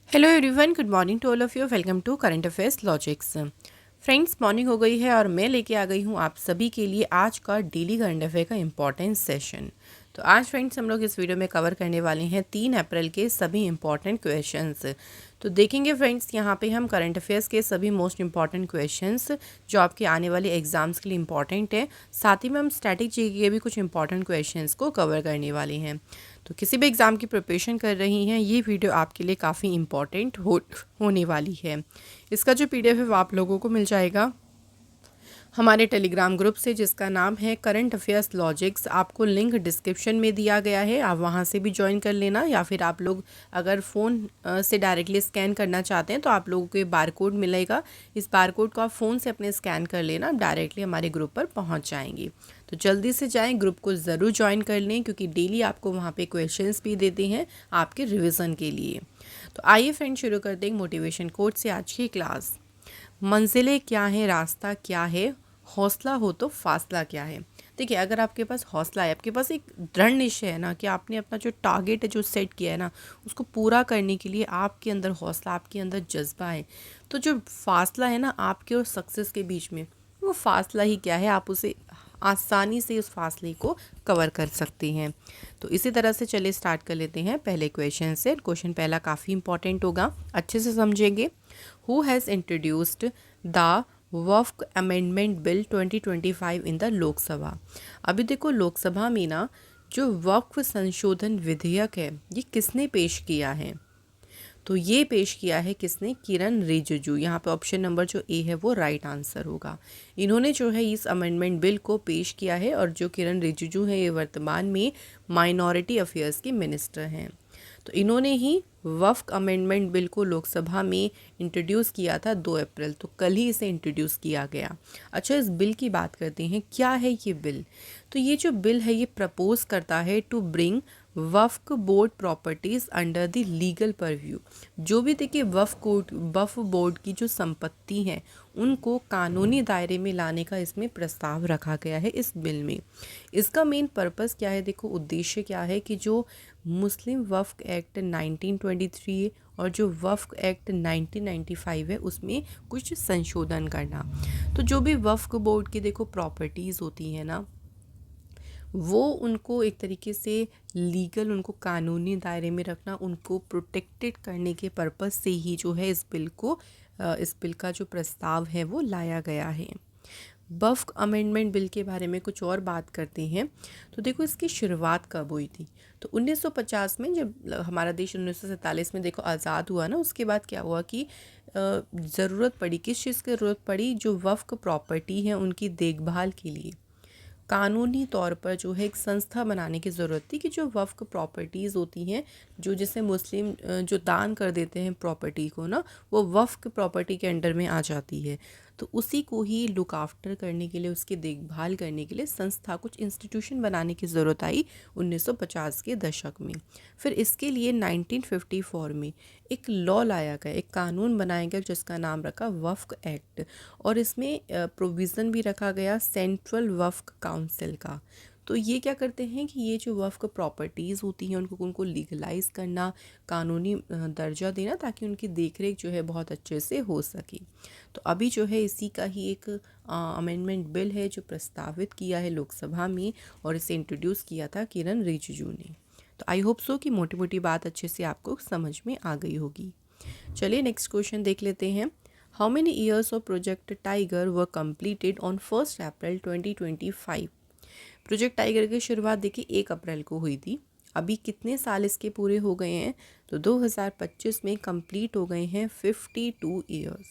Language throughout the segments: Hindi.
Hello everyone, good morning to all of you. Welcome to current affairs logics. Friends, morning हो गई है और मैं लेके आ गई हूँ आप सभी के लिए आज का डेली करंट अफेयर का इम्पॉर्टेंट सेशन। तो आज फ्रेंड्स हम लोग इस वीडियो में कवर करने वाले हैं 3 अप्रैल के सभी इम्पॉर्टेंट क्वेश्चंस। तो देखेंगे फ्रेंड्स, यहाँ पे हम करंट अफेयर्स के सभी मोस्ट इम्पॉर्टेंट क्वेश्चंस जो आपके आने वाले एग्जाम्स के लिए इम्पॉर्टेंट है, साथ ही में हम स्टैटिक जीके के भी कुछ इंपॉर्टेंट क्वेश्चंस को कवर करने वाले हैं। तो किसी भी एग्ज़ाम की प्रिपरेशन कर रही हैं, ये वीडियो आपके लिए काफ़ी इम्पॉर्टेंट होने वाली है। इसका जो पीडीएफ है वो आप लोगों को मिल जाएगा हमारे टेलीग्राम ग्रुप से, जिसका नाम है करंट अफेयर्स लॉजिक्स। आपको लिंक डिस्क्रिप्शन में दिया गया है, आप वहां से भी ज्वाइन कर लेना, या फिर आप लोग अगर फ़ोन से डायरेक्टली स्कैन करना चाहते हैं तो आप लोगों को ये बार कोड मिलेगा। इस बार कोड को आप फ़ोन से अपने स्कैन कर लेना, आप डायरेक्टली हमारे ग्रुप पर पहुँच जाएंगे। तो जल्दी से जाएं, ग्रुप को ज़रूर ज्वाइन कर लें, क्योंकि डेली आपको वहाँ पे क्वेश्चंस भी देते हैं आपके रिवीजन के लिए। तो आइए फ्रेंड, शुरू करते हैं मोटिवेशन कोट से आज की क्लास। मंजिलें क्या है, रास्ता क्या है, हौसला हो तो फासला क्या है। देखिए, अगर आपके पास हौसला है, आपके पास एक दृढ़ निश्चय है ना कि आपने अपना जो टारगेट है, जो सेट किया है ना, उसको पूरा करने के लिए आपके अंदर हौसला, आपके अंदर जज्बा है, तो जो फासला है ना आपके और सक्सेस के बीच में, वो फासला ही क्या है, आप उसे आसानी से उस फासले को कवर कर सकते हैं। तो इसी तरह से चलिए स्टार्ट कर लेते हैं पहले क्वेश्चन से। क्वेश्चन पहला काफ़ी इंपॉर्टेंट होगा, अच्छे से समझेंगे। Who has introduced the Waqf amendment bill 2025 in the Lok Sabha. अभी देखो, लोकसभा में ना जो वक्फ संशोधन विधेयक है, ये किसने पेश किया है? तो ये पेश किया है किसने? किरण रिजिजू। यहाँ पे ऑप्शन नंबर जो ए है वो राइट आंसर होगा। इन्होंने जो है इस अमेंडमेंट बिल को पेश किया है, और जो किरण रिजिजू है ये वर्तमान में माइनॉरिटी अफेयर्स की मिनिस्टर हैं। तो इन्होंने ही वक्फ अमेंडमेंट बिल को लोकसभा में इंट्रोड्यूस किया था 2 अप्रैल, तो कल ही इसे इंट्रोड्यूस किया गया। अच्छा, इस बिल की बात करते हैं, क्या है ये बिल? तो ये जो बिल है ये प्रपोज करता है to bring Waqf board properties under the legal purview. जो भी देखिए वक्फ बोर्ड की जो संपत्ति है उनको कानूनी दायरे में लाने का इसमें प्रस्ताव रखा गया है इस बिल में। इसका मेन पर्पस क्या है? देखो, उद्देश्य क्या है कि जो मुस्लिम वक्फ एक्ट 1923 और जो वक्फ एक्ट 1995 है उसमें कुछ संशोधन करना। तो जो भी वक्फ बोर्ड की देखो प्रॉपर्टीज़ होती है ना, वो उनको एक तरीके से लीगल, उनको कानूनी दायरे में रखना, उनको प्रोटेक्टेड करने के पर्पस से ही जो है इस बिल का जो प्रस्ताव है वो लाया गया है। वक्फ अमेंडमेंट बिल के बारे में कुछ और बात करते हैं। तो देखो, इसकी शुरुआत कब हुई थी? तो 1950 में, जब हमारा देश 1947 में देखो आज़ाद हुआ ना, उसके बाद क्या हुआ कि ज़रूरत पड़ी, किस चीज़ की ज़रूरत पड़ी? जो वक्फ प्रॉपर्टी है उनकी देखभाल के लिए कानूनी तौर पर जो है एक संस्था बनाने की ज़रूरत थी, कि जो वक्फ प्रॉपर्टीज़ होती हैं, जो जैसे मुस्लिम जो दान कर देते हैं प्रॉपर्टी को ना, वो वक्फ प्रॉपर्टी के अंडर में आ जाती है। तो उसी को ही लुक आफ्टर करने के लिए, उसकी देखभाल करने के लिए संस्था, कुछ इंस्टीट्यूशन बनाने की ज़रूरत आई 1950 के दशक में। फिर इसके लिए 1954 में एक लॉ लाया गया, एक कानून बनाया गया जिसका नाम रखा वक्फ एक्ट, और इसमें प्रोविज़न भी रखा गया सेंट्रल वक्फ काउंसिल का। तो ये क्या करते हैं कि ये जो वक्फ प्रॉपर्टीज़ होती हैं उनको लीगलाइज करना, कानूनी दर्जा देना, ताकि उनकी देखरेख जो है बहुत अच्छे से हो सके। तो अभी जो है इसी का ही एक अमेंडमेंट बिल है जो प्रस्तावित किया है लोकसभा में, और इसे इंट्रोड्यूस किया था किरण रिजिजू ने। तो आई होप सो कि मोटी मोटी बात अच्छे से आपको समझ में आ गई होगी। चलिए नेक्स्ट क्वेश्चन देख लेते हैं। How many years of Project Tiger were completed on 1st April 2025? Project tiger की शुरुआत देखिए 1 अप्रैल को हुई थी। अभी कितने साल इसके पूरे हो गए हैं? तो 2025 में कंप्लीट हो गए हैं 52 ईयर्स।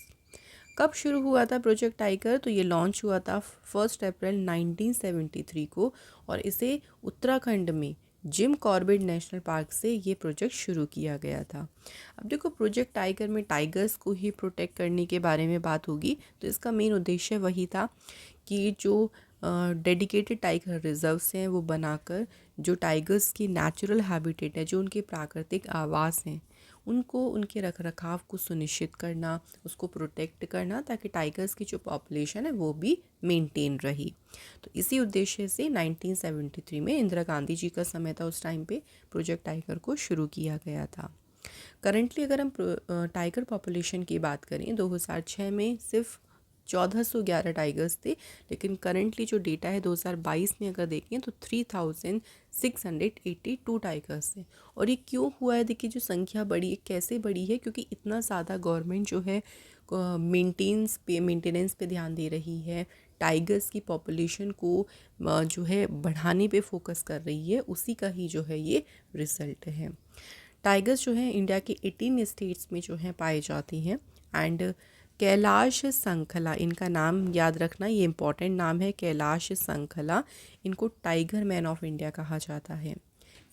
कब शुरू हुआ था प्रोजेक्ट टाइगर? तो ये लॉन्च हुआ था 1 अप्रैल 1973 को, और इसे उत्तराखंड में जिम कॉर्बेट नेशनल पार्क से ये प्रोजेक्ट शुरू किया गया था। अब देखो, प्रोजेक्ट टाइगर में टाइगर्स को ही प्रोटेक्ट करने के बारे में बात होगी, तो इसका मेन उद्देश्य वही था कि जो डेडिकेटेड टाइगर रिजर्व्स हैं वो बनाकर जो टाइगर्स की नेचुरल हैबिटेट है, जो उनके प्राकृतिक आवास हैं, उनको, उनके रख रखाव को सुनिश्चित करना, उसको प्रोटेक्ट करना, ताकि टाइगर्स की जो पॉपुलेशन है वो भी मेंटेन रही। तो इसी उद्देश्य से 1973 में इंदिरा गांधी जी का समय था उस टाइम पे, प्रोजेक्ट टाइगर को शुरू किया गया था। करंटली अगर हम टाइगर पॉपुलेशन की बात करें 2006 में सिर्फ 1411 टाइगर्स थे, लेकिन करंटली जो डेटा है 2022 में अगर देखें तो 3682 टाइगर्स हैं। और ये क्यों हुआ है, देखिए जो संख्या बढ़ी है कैसे बढ़ी है, क्योंकि इतना ज़्यादा गवर्नमेंट जो है मेंटेनेंस पे ध्यान दे रही है, टाइगर्स की पॉपुलेशन को जो है बढ़ाने पे फोकस कर रही है, उसी का ही जो है ये रिजल्ट है। टाइगर्स जो है इंडिया के 18 स्टेट्स में जो है पाए जाती हैं। एंड कैलाश संखला, इनका नाम याद रखना, ये इम्पॉर्टेंट नाम है, कैलाश संखला। इनको टाइगर मैन ऑफ इंडिया कहा जाता है।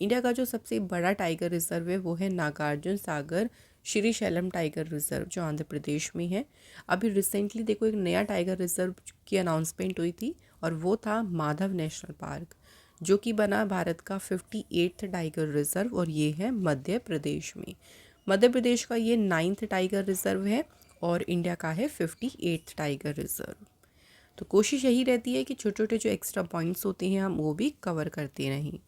इंडिया का जो सबसे बड़ा टाइगर रिजर्व है वो है नागार्जुन सागर श्री शैलम टाइगर रिजर्व, जो आंध्र प्रदेश में है। अभी रिसेंटली देखो एक नया टाइगर रिजर्व की अनाउंसमेंट हुई थी, और वो था माधव नेशनल पार्क, जो कि बना भारत का 58th टाइगर रिजर्व, और ये है मध्य प्रदेश में। मध्य प्रदेश का ये 9th टाइगर रिजर्व है, और इंडिया का है 58th टाइगर रिजर्व। तो कोशिश यही रहती है कि छोटे छोटे जो एक्स्ट्रा पॉइंट्स होते हैं हम वो भी कवर करते रहें।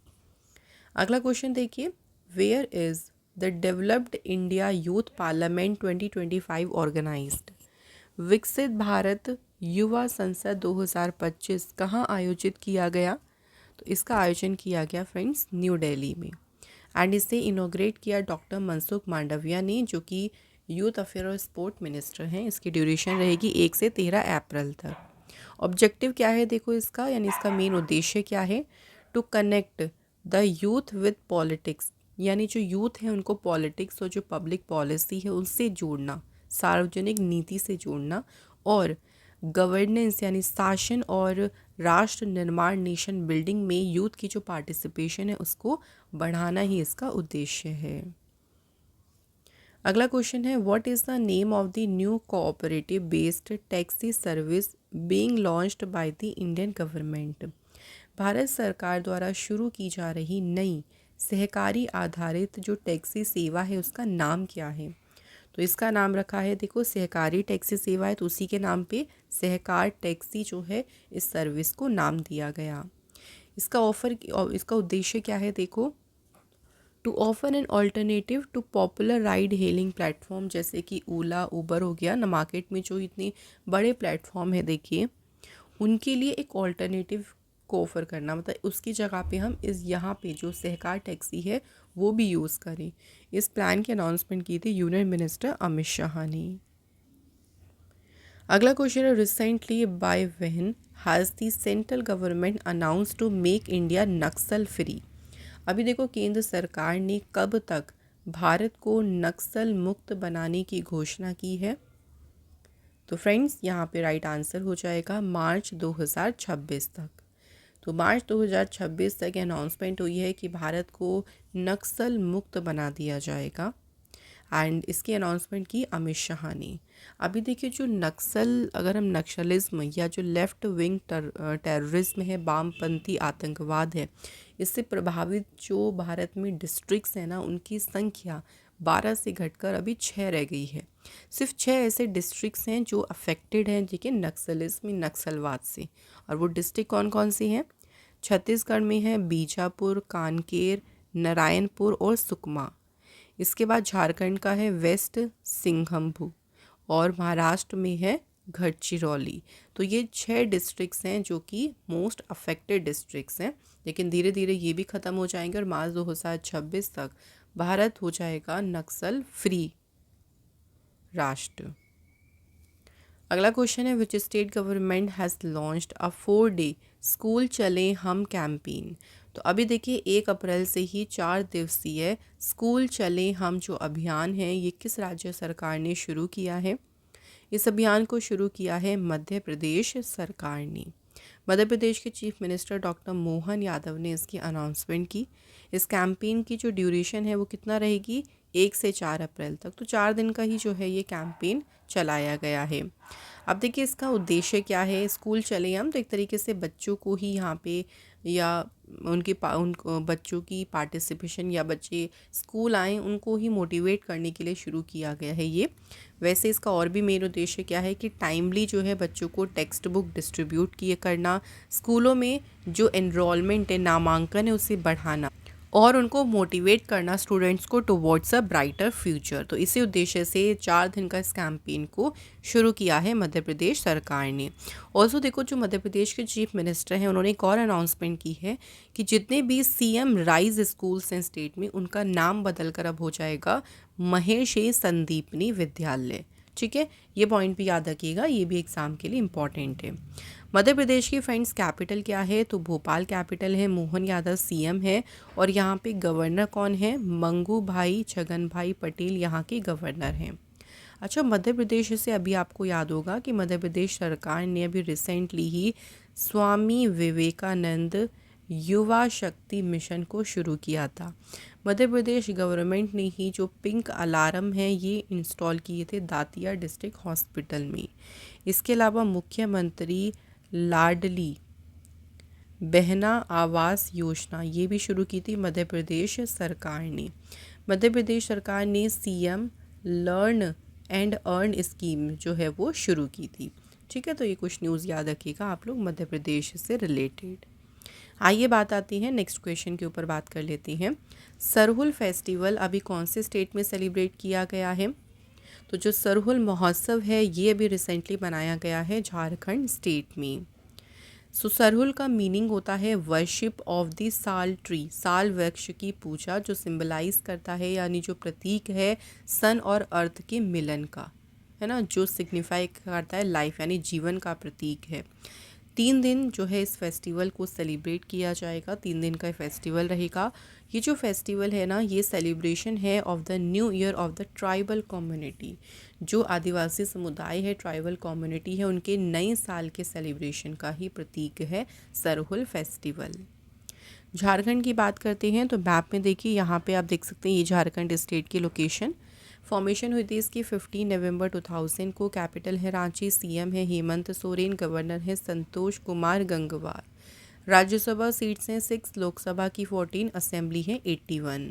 अगला क्वेश्चन देखिए, where is the developed India youth parliament 2025 organised? विकसित भारत युवा संसद 2025 कहाँ आयोजित किया गया? तो इसका आयोजन किया गया फ्रेंड्स न्यू दिल्ली में। एंड इसे इनोग्रेट किया डॉक्टर मनसुख मांडविया ने, जो कि यूथ अफेयर और स्पोर्ट मिनिस्टर हैं। इसकी ड्यूरेशन रहेगी 1 से 13 अप्रैल तक। ऑब्जेक्टिव क्या है देखो इसका, यानी इसका मेन उद्देश्य क्या है? To connect the youth with politics, यानी जो यूथ है उनको पॉलिटिक्स और जो पब्लिक पॉलिसी है उनसे जोड़ना, सार्वजनिक नीति से जोड़ना, और गवर्नेंस यानी शासन और राष्ट्र निर्माण नेशन बिल्डिंग में यूथ की जो पार्टिसिपेशन है उसको बढ़ाना ही इसका उद्देश्य है। अगला क्वेश्चन है, what is the name of the new cooperative based taxi service being launched by the Indian government? Bharat सरकार द्वारा शुरू की जा रही नई सहकारी आधारित जो टैक्सी सेवा है उसका नाम क्या है? तो इसका नाम रखा है देखो सहकारी टैक्सी सेवा है, तो उसी के नाम पे सहकार टैक्सी जो है इस सर्विस को नाम दिया गया। इसका उद्देश्य क्या है देखो, to offer an alternative to popular ride hailing platform, जैसे कि ओला उबर हो गया ना, मार्केट में जो इतने बड़े प्लेटफॉर्म है देखिए, उनके लिए एक ऑल्टरनेटिव को ऑफर करना, मतलब उसकी जगह पे हम यहाँ पे जो सहकार टैक्सी है वो भी यूज़ करें। इस प्लान की अनाउंसमेंट की थी यूनियन मिनिस्टर अमित शाह ने। अगला क्वेश्चन है, recently by when has the central government announce to make India Naxal free? अभी देखो केंद्र सरकार ने कब तक भारत को नक्सल मुक्त बनाने की घोषणा की है? तो फ्रेंड्स यहाँ पे राइट आंसर हो जाएगा मार्च 2026 तक। तो मार्च 2026 तक अनाउंसमेंट हुई है कि भारत को नक्सल मुक्त बना दिया जाएगा, एंड इसकी अनाउंसमेंट की अमित शाह ने। अभी देखिए जो नक्सल, अगर हम नक्सलिज्म या जो लेफ़्ट विंग टेररिज्म है, वामपंथी आतंकवाद है, इससे प्रभावित जो भारत में डिस्ट्रिक्ट्स हैं ना, उनकी संख्या 12 से घटकर अभी 6 रह गई है। सिर्फ 6 ऐसे डिस्ट्रिक्ट्स हैं जो अफेक्टेड हैं देखिए नक्सलिज्म नक्सलवाद से। और वो डिस्ट्रिक्ट कौन कौन सी हैं? छत्तीसगढ़ में है बीजापुर, कांकेर, नारायणपुर और सुकमा। इसके बाद झारखंड का है वेस्ट सिंघमभू, और महाराष्ट्र में है गढ़चिरौली। तो ये 6 डिस्ट्रिक्ट्स हैं जो कि मोस्ट अफेक्टेड डिस्ट्रिक्ट्स हैं, लेकिन धीरे धीरे ये भी ख़त्म हो जाएंगे और मार्च 2026 तक भारत हो जाएगा नक्सल फ्री राष्ट्र। अगला क्वेश्चन है, which state government has launched a 4-day school चले हम कैंपेन? तो अभी देखिए 1 अप्रैल से ही 4 दिवसीय स्कूल चले हम जो अभियान है ये किस राज्य सरकार ने शुरू किया है? इस अभियान को शुरू किया है मध्य प्रदेश सरकार ने। मध्य प्रदेश के chief minister doctor Mohan Yadav ने इसकी अनाउंसमेंट की। इस कैंपेन की जो ड्यूरेशन है वो कितना रहेगी? 1 से 4 अप्रैल तक। तो 4 दिन का ही जो है ये कैंपेन चलाया गया है। अब देखिए इसका उद्देश्य क्या है? स्कूल चले हम, तो एक तरीके से बच्चों को ही यहाँ पे या उन बच्चों की पार्टिसिपेशन या बच्चे स्कूल आएँ उनको ही मोटिवेट करने के लिए शुरू किया गया है ये। वैसे इसका और भी मेन उद्देश्य क्या है कि टाइमली जो है बच्चों को टेक्स्ट बुक डिस्ट्रीब्यूट किए करना, स्कूलों में जो एनरोलमेंट है, नामांकन है, उसे बढ़ाना, और उनको मोटिवेट करना स्टूडेंट्स को टुवर्ड्स अ ब्राइटर फ्यूचर। तो इसी उद्देश्य से 4 दिन का इस कैंपेन को शुरू किया है मध्य प्रदेश सरकार ने। ऑल्सो देखो, जो मध्य प्रदेश के चीफ मिनिस्टर हैं उन्होंने एक और अनाउंसमेंट की है कि जितने भी सीएम राइज स्कूल्स हैं स्टेट में, उनका नाम बदल कर अब हो जाएगा महेश संदीपनी विद्यालय। ठीक है, ये पॉइंट भी याद रखिएगा, ये भी एग्ज़ाम के लिए इम्पॉर्टेंट है। मध्य प्रदेश की फ्रेंड्स कैपिटल क्या है? तो भोपाल कैपिटल है। मोहन यादव सीएम है और यहाँ पे गवर्नर कौन है? मंगू भाई छगन भाई पटेल यहाँ के गवर्नर हैं। अच्छा, मध्य प्रदेश से अभी आपको याद होगा कि मध्य प्रदेश सरकार ने अभी रिसेंटली ही स्वामी विवेकानंद युवा शक्ति मिशन को शुरू किया था। मध्य प्रदेश गवर्नमेंट ने ही जो पिंक अलार्म है ये इंस्टॉल किए थे दातिया डिस्ट्रिक्ट हॉस्पिटल में। इसके अलावा मुख्यमंत्री लाडली बहना आवास योजना ये भी शुरू की थी मध्य प्रदेश सरकार ने। मध्य प्रदेश सरकार ने CM learn and earn scheme जो है वो शुरू की थी। ठीक है, तो ये कुछ न्यूज़ याद रखिएगा आप लोग मध्य प्रदेश से रिलेटेड। आइए बात आती है नेक्स्ट क्वेश्चन के ऊपर बात कर लेते हैं। सरहुल फेस्टिवल अभी कौन से स्टेट में सेलिब्रेट किया गया है? तो जो सरहुल महोत्सव है ये अभी रिसेंटली बनाया गया है झारखंड स्टेट में। सो सरहुल का मीनिंग होता है वर्शिप ऑफ द साल ट्री, साल वृक्ष की पूजा, जो सिंबलाइज करता है यानी जो प्रतीक है सन और अर्थ के मिलन का, है ना, जो सिग्निफाई करता है लाइफ यानी जीवन का प्रतीक है। 3 दिन जो है इस फेस्टिवल को सेलिब्रेट किया जाएगा, 3 दिन का फेस्टिवल रहेगा। ये जो फेस्टिवल है ना ये सेलिब्रेशन है of the new year of the tribal community, जो आदिवासी समुदाय है, ट्राइबल कम्युनिटी है, उनके नए साल के सेलिब्रेशन का ही प्रतीक है सरहुल फेस्टिवल। झारखंड की बात करते हैं तो मैप में देखिए यहाँ पे आप देख सकते हैं ये झारखंड स्टेट की लोकेशन। फॉर्मेशन हुई थी इसकी 15 नवंबर 2000 को। कैपिटल है रांची। सीएम है हेमंत सोरेन। गवर्नर है संतोष कुमार गंगवार। राज्यसभा सीट्स हैं 6, लोकसभा की 14, असेंबली है 81।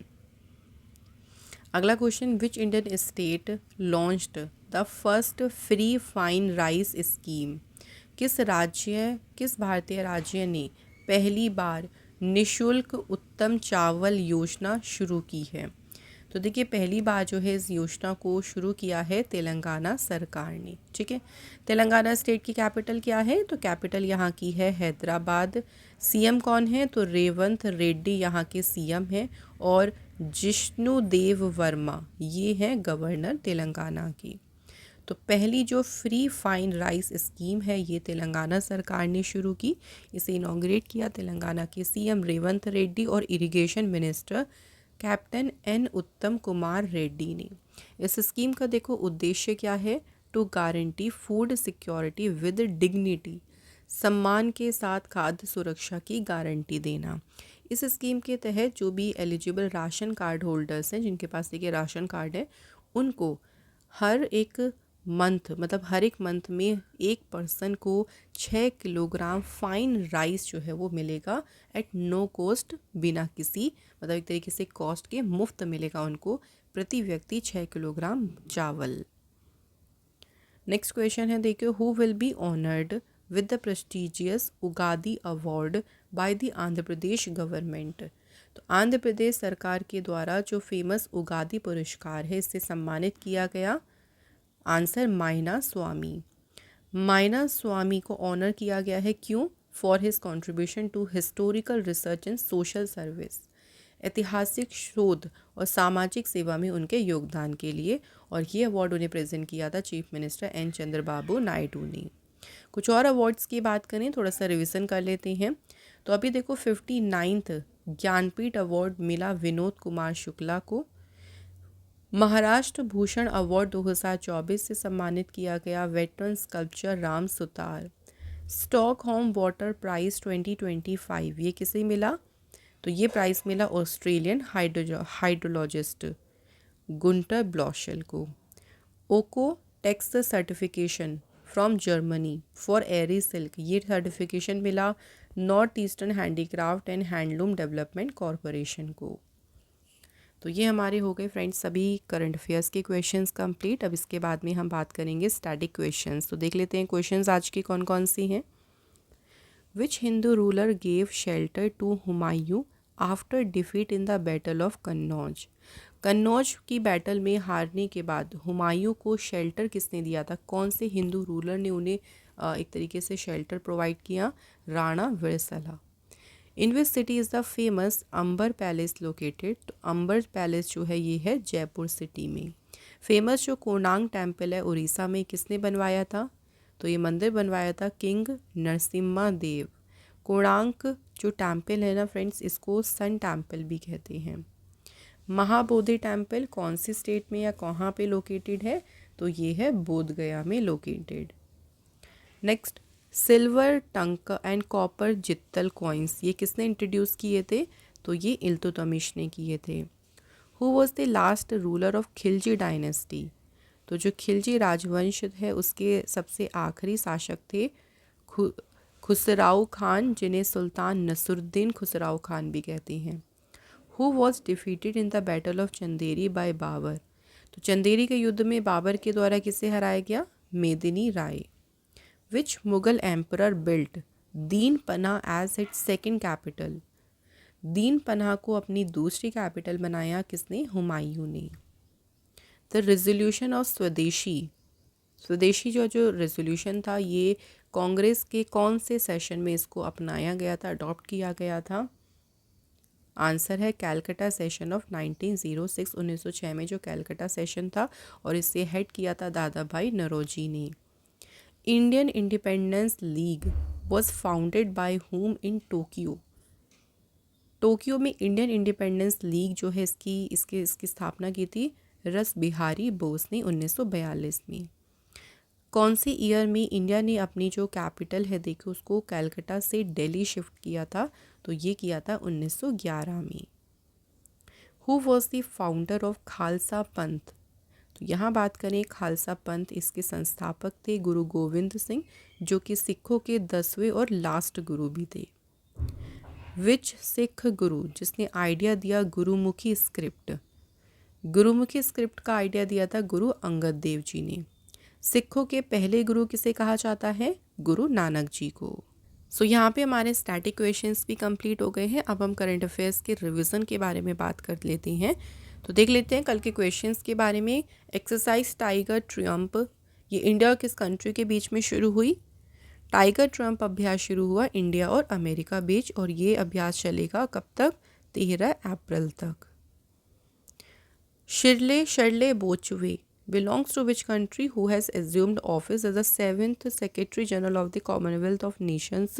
अगला question, which Indian state launched the first free fine rice scheme? किस भारतीय राज्य ने पहली बार निशुल्क उत्तम चावल योजना शुरू की है? तो देखिए पहली बार जो है इस योजना को शुरू किया है तेलंगाना सरकार ने। ठीक है, तेलंगाना स्टेट की कैपिटल क्या है? तो कैपिटल यहाँ की है हैदराबाद। सीएम कौन है? तो रेवंत रेड्डी यहाँ के सीएम हैं और जिष्णुदेव वर्मा ये हैं गवर्नर तेलंगाना की। तो पहली जो फ्री फाइन राइस स्कीम है ये तेलंगाना सरकार ने शुरू की। इसे इनॉग्रेट किया तेलंगाना के सीएम रेवंत रेड्डी और इरिगेशन मिनिस्टर कैप्टन एन उत्तम कुमार रेड्डी ने। इस स्कीम का देखो उद्देश्य क्या है? To guarantee food security with dignity, सम्मान के साथ खाद्य सुरक्षा की गारंटी देना। इस स्कीम के तहत जो भी एलिजिबल राशन कार्ड होल्डर्स हैं, जिनके पास देखिए राशन कार्ड है, उनको हर एक मंथ में एक पर्सन को 6 किलोग्राम फाइन राइस जो है वो मिलेगा एट नो कॉस्ट, बिना किसी एक तरीके से कॉस्ट के मुफ्त मिलेगा उनको प्रति व्यक्ति 6 किलोग्राम चावल। नेक्स्ट क्वेश्चन है देखिए, who will be honoured with the prestigious Ugadi award by the Andhra Pradesh government? तो आंध्र प्रदेश सरकार के द्वारा जो फेमस उगादी पुरस्कार है इससे सम्मानित किया गया। आंसर माइना स्वामी। माइना स्वामी को ऑनर किया गया है, क्यों? For his contribution to historical research and social service, ऐतिहासिक शोध और सामाजिक सेवा में उनके योगदान के लिए। और ये अवार्ड उन्हें प्रेजेंट किया था chief minister N Chandrababu Naidu ने। कुछ और अवार्ड्स की बात करें, थोड़ा सा रिवीजन कर लेते हैं। तो अभी देखो 59th ज्ञानपीठ अवार्ड मिला विनोद कुमार शुक्ला को। महाराष्ट्र भूषण अवार्ड 2024 से सम्मानित किया गया veteran sculpture Ram Sutar. Stockholm water prize 2025 ये किसे मिला? तो ये प्राइज़ मिला ऑस्ट्रेलियन हाइड्रोलॉजिस्ट गुंटर ब्लॉशल को। Oeko Tex certification from Germany for eri silk, ये सर्टिफिकेशन मिला north eastern handicraft and handloom development corporation को। तो ये हमारे हो गए फ्रेंड्स सभी करंट अफेयर्स के क्वेश्चंस कंप्लीट। अब इसके बाद में हम बात करेंगे स्टैटिक क्वेश्चंस। तो देख लेते हैं क्वेश्चंस आज के कौन कौन सी हैं। Which Hindu ruler gave shelter to Humayun after defeat in the battle of Kannauj. Kannauj की बैटल में हारने के बाद हुमायूं को शेल्टर किसने दिया था? कौन से हिंदू रूलर ने उन्हें एक तरीके से शेल्टर प्रोवाइड किया? Rana Virsala. In which city is the famous Amber palace located? तो अंबर पैलेस जो है ये है जयपुर सिटी में। फेमस जो कोणार्क टेम्पल है उड़ीसा में, किसने बनवाया था? तो ये मंदिर बनवाया था किंग नरसिम्हा देव। कोणार्क जो टेम्पल है ना फ्रेंड्स, इसको सन टेम्पल भी कहते हैं। महाबोधि टेम्पल कौन सी स्टेट में या कहाँ पे लोकेटेड है? तो ये है बोध गया में लोकेटेड। नेक्स्ट, सिल्वर टंक एंड कॉपर जित्तल कॉइन्स, ये किसने इंट्रोड्यूस किए थे? तो ये इल्तुतमिश ने किए थे। Who was the last ruler of Khilji dynasty? तो जो खिलजी राजवंश है उसके सबसे आखिरी शासक थे खुसराउ खान, जिन्हें सुल्तान नसरुद्दीन खुसराउ खान भी कहते हैं। Who was defeated in the battle of Chanderi by Babur? तो चंदेरी के युद्ध में बाबर के द्वारा किसे हराया गया? मेदिनी राय। विच मुगल एम्परर बिल्ट दीन पनाह एज इट्स सेकेंड कैपिटल? दीन पनाह को अपनी दूसरी कैपिटल बनाया किसने? हुमायूं ने। द रेजोल्यूशन ऑफ स्वदेशी, स्वदेशी जो रेजोल्यूशन था ये कांग्रेस के कौन से सेशन में इसको अपनाया गया था, अडॉप्ट किया गया था? आंसर है कैलकटा सेशन ऑफ 1906, 1906 में जो कैलकटा सेशन था, और इसे हेड किया था दादा भाई नौरोजी ने। Indian independence league was founded by whom in Tokyo? Tokyo में इंडियन इंडिपेंडेंस लीग जो है इसकी स्थापना की थी रस बिहारी बोस ने 1942 में। कौन सी ईयर में इंडिया ने अपनी जो कैपिटल है देखो उसको कैलकटा से दिल्ली शिफ्ट किया था? तो ये किया था 1911 में। Who was the founder of Khalsa पंथ? तो यहाँ बात करें खालसा पंथ, इसके संस्थापक थे गुरु गोविंद सिंह, जो कि सिखों के 10वें और लास्ट गुरु भी थे। विच सिख गुरु जिसने आइडिया दिया गुरुमुखी स्क्रिप्ट? गुरुमुखी स्क्रिप्ट का आइडिया दिया था गुरु अंगद देव जी ने। सिखों के पहले गुरु किसे कहा जाता है? गुरु नानक जी को। सो यहाँ पे हमारे स्टैटिक क्वेश्चंस भी कंप्लीट हो गए हैं। अब हम करंट अफेयर्स के रिवीजन के बारे में बात कर लेते हैं। तो देख लेते हैं कल के क्वेश्चंस के बारे में। एक्सरसाइज टाइगर ट्रियम्फ, ये इंडिया और किस कंट्री के बीच में शुरू हुई? टाइगर ट्रम्प अभ्यास शुरू हुआ इंडिया और अमेरिका बीच, और ये अभ्यास चलेगा कब तक? 13 अप्रैल तक। शिरले शर्ले बोचवे belongs to which country who has assumed office as the 7th Secretary General of the Commonwealth of Nations?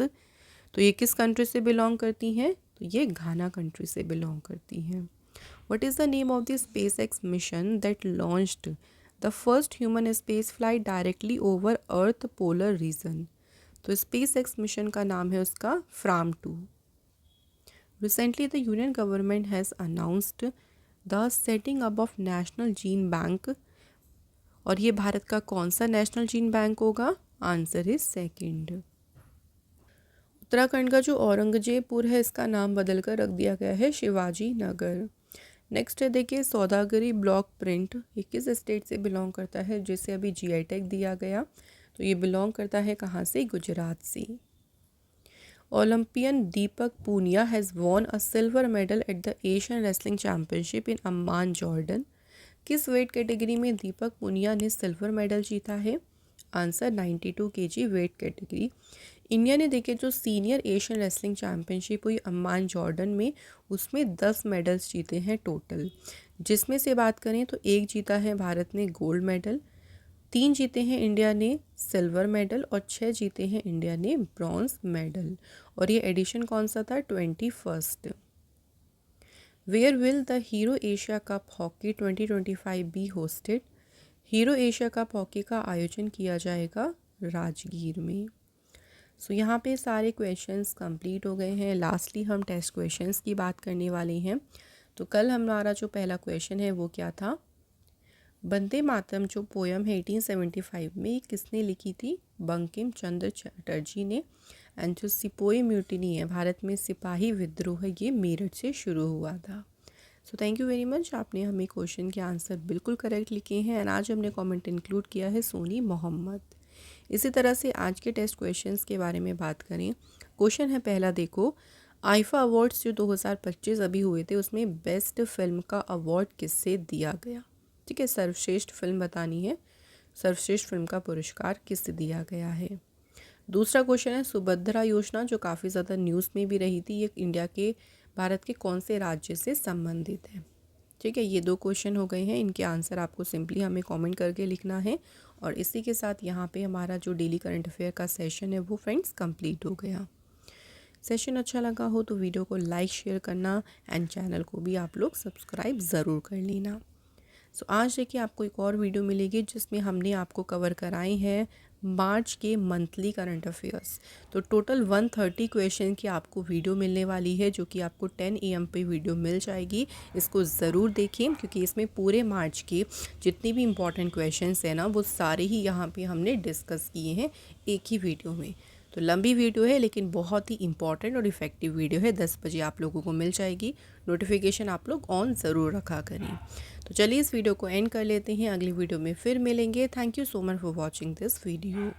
तो ये किस कंट्री से बिलोंग करती हैं? तो ये घाना कंट्री से बिलोंग करती हैं। What is the name of the SpaceX mission that launched the first human space flight directly over Earth polar region? तो SpaceX मिशन का नाम है उसका from 2। Recently the Union government has announced the setting up of National Gene Bank, और ये भारत का कौन सा नेशनल जीन बैंक होगा? Answer is second. उत्तराखंड का जो औरंगजेबपुर है इसका नाम बदलकर रख दिया गया है शिवाजी नगर। नेक्स्ट है देखिए सौदागरी ब्लॉक प्रिंट, ये किस स्टेट से बिलोंग करता है जिसे अभी जीआई टैग दिया गया? तो ये बिलोंग करता है कहाँ से? गुजरात से। Olympian Deepak Punia has won a silver medal at the Asian wrestling championship in Amman Jordan? किस वेट कैटेगरी में दीपक पुनिया ने सिल्वर मेडल जीता है? Answer 92 kg weight category. India ने देखे जो सीनियर एशियन रेसलिंग चैम्पियनशिप हुई अम्मान जॉर्डन में, उसमें 10 मेडल्स जीते हैं टोटल, जिसमें से बात करें तो एक जीता है भारत ने गोल्ड मेडल, 3 जीते हैं इंडिया ने सिल्वर मेडल, और 6 जीते हैं इंडिया ने ब्रॉन्ज मेडल। और ये एडिशन कौन सा था? 21st। Where will the Hero Asia Cup hockey 2025 be hosted? Hero Asia Cup hockey का आयोजन किया जाएगा राजगीर में। सो यहाँ पे सारे क्वेश्चंस कंप्लीट हो गए हैं। लास्टली हम टेस्ट क्वेश्चंस की बात करने वाले हैं। तो कल हमारा जो पहला क्वेश्चन है वो क्या था? वंदे मातरम जो पोयम है 1875 में किसने लिखी थी? बंकिम चंद्र चटर्जी ने। एंड जो सिपोही म्यूटिनी है, भारत में सिपाही विद्रोह है, ये मेरठ से शुरू हुआ था। So thank you very much, आपने हमें क्वेश्चन के आंसर बिल्कुल करेक्ट लिखे हैं। एंड आज हमने कमेंट इंक्लूड किया है सोनी मोहम्मद। इसी तरह से आज के टेस्ट क्वेश्चंस के बारे में बात करें। क्वेश्चन है पहला देखो, आईफा अवार्ड्स जो 2025 अभी हुए थे उसमें बेस्ट फिल्म का अवार्ड किससे दिया गया। ठीक है, सर्वश्रेष्ठ फिल्म बतानी है, सर्वश्रेष्ठ फिल्म का पुरस्कार किससे दिया गया है। दूसरा क्वेश्चन है सुभद्रा योजना जो काफ़ी ज़्यादा न्यूज़ में भी रही थी, ये इंडिया के भारत के कौन से राज्य से संबंधित है। ठीक है, ये 2 क्वेश्चन हो गए हैं, इनके आंसर आपको सिंपली हमें कमेंट करके लिखना है। और इसी के साथ यहाँ पे हमारा जो डेली करंट अफेयर का सेशन है वो फ्रेंड्स कंप्लीट हो गया। सेशन अच्छा लगा हो तो वीडियो को लाइक शेयर करना एंड चैनल को भी आप लोग सब्सक्राइब ज़रूर कर लेना। सो आज देखिए आपको एक और वीडियो मिलेगी जिसमें हमने आपको कवर कराए हैं मार्च के मंथली करंट अफेयर्स। तो टोटल 130 क्वेश्चन की आपको वीडियो मिलने वाली है जो कि आपको 10 AM पे वीडियो मिल जाएगी। इसको ज़रूर देखें क्योंकि इसमें पूरे मार्च के जितनी भी इम्पॉर्टेंट क्वेश्चंस हैं ना वो सारे ही यहाँ पे हमने डिस्कस किए हैं एक ही वीडियो में। तो लंबी वीडियो है लेकिन बहुत ही इंपॉर्टेंट और इफ़ेक्टिव वीडियो है। 10 बजे आप लोगों को मिल जाएगी। नोटिफिकेशन आप लोग ऑन ज़रूर रखा करें। तो चलिए इस वीडियो को एंड कर लेते हैं, अगली वीडियो में फिर मिलेंगे। Thank you so much for watching this video.